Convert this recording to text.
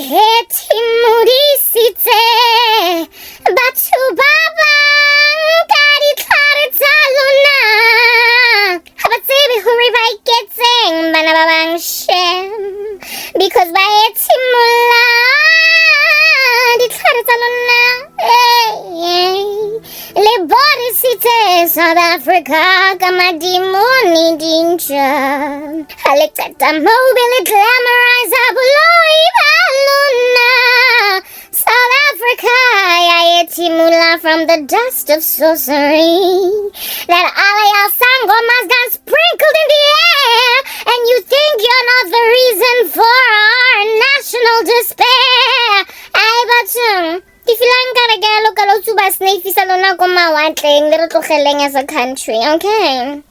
heti murisitse batho ba bang ka ditlhare tsa lona ha ba tsebe hore ba iketseng bana ba bang shem because ba etimola ditlhare tsa lona le borisitse South Africa ka madimoni dinja ha le qeta moo be le glamorize boloi ba lona South Africa ya etimula from the dust of sorcery that all of your sangomas got sprinkled in the air and you think you're not the reason for our national despair ay bathong di filang ka re galo ka lo tsuba snake fisa lona ko mawatleng le re tlogeleng as a country okay